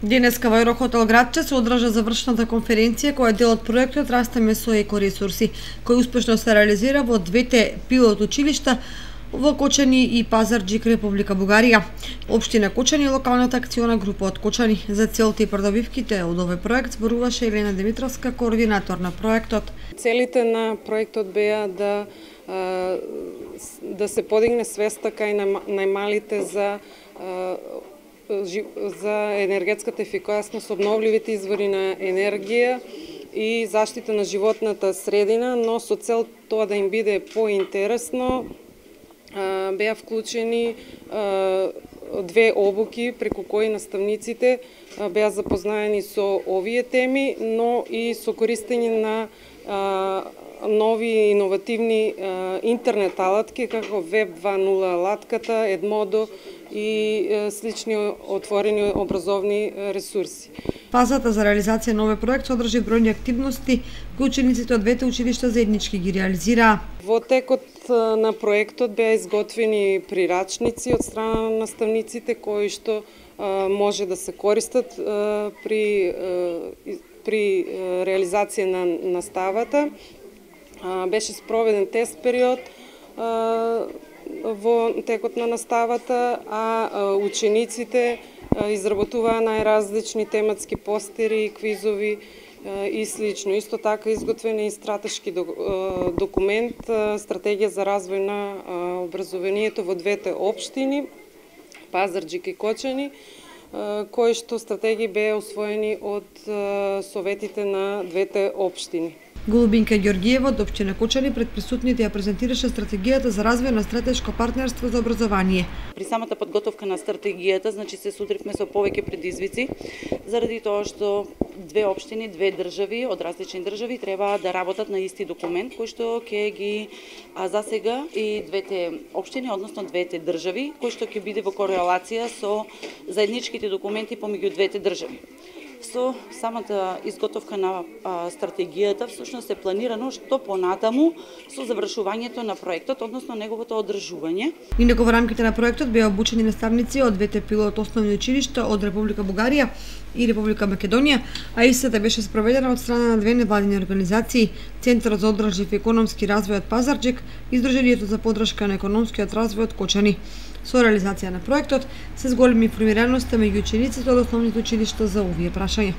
Денеска во Еврохотел Градче се одржа завршната конференција која е дел од проектот Растеме со екоресурси, кој успешно се реализира во двете пилот училишта во Кочани и Пазарџик, Република Бугарија. Општина Кочани и локалната акциона група од Кочани. За целите и придобивките од овој проект зборуваше Елена Димитровска, координатор на проектот. Целите на проектот беа да се подигне свеста кај најмалите за енергетската ефикасност, обновливите извори на енергија и заштита на животната средина, но со цел тоа да им биде поинтересно, беа вклучени две обуки преку кои наставниците беа запознаени со овие теми, но и со користење на нови иновативни интернет алатки како Web 2.0 алатката, Edmodo и слични отворени образовни ресурси. Фазата за реализација на овој проект содржи бројни активности кои учениците од двете училишта заеднички ги реализираа. Во текот на проектот беа изготвени прирачници од страна на наставниците кои што може да се користат при реализација на наставата. Беше спроведен тест период во текот на наставата, а учениците изработуваа најразлични тематски постери, квизови и слично. Исто така изготвен е и стратешки документ, стратегија за развој на образованието во двете општини, Пазарџик и Кочани, кои што стратегии беа усвоени од советите на двете општини. Голубинка Ѓоргиева од општина Кочани пред присутните ја презентираше стратегијата за развој на стратешко партнерство за образование. При самата подготовка на стратегијата, се судревме со повеќе предизвици, заради тоа што две општини, две држави од различни држави треба да работат на исти документ кој што ќе ги засега и двете општини, односно двете држави, кој што ќе биде во корелација со заедничките документи помеѓу двете држави. Со самата изготовка на стратегијата всушност е планирано што понатаму со завршувањето на проектот, односно неговото одржување. Инаку во рамките на проектот беа обучени наставници од двете пилот основни училишта од Република Бугарија и Република Македонија, а истата беше спроведена од страна на две невладини организации: Центарот за одржлив економски развој од Пазарџик и Сдруженијето за поддршка на економскиот развој од Кочани. Со реализација на проектот се зголеми информираноста меѓу учениците од основните училишта за овие прашања.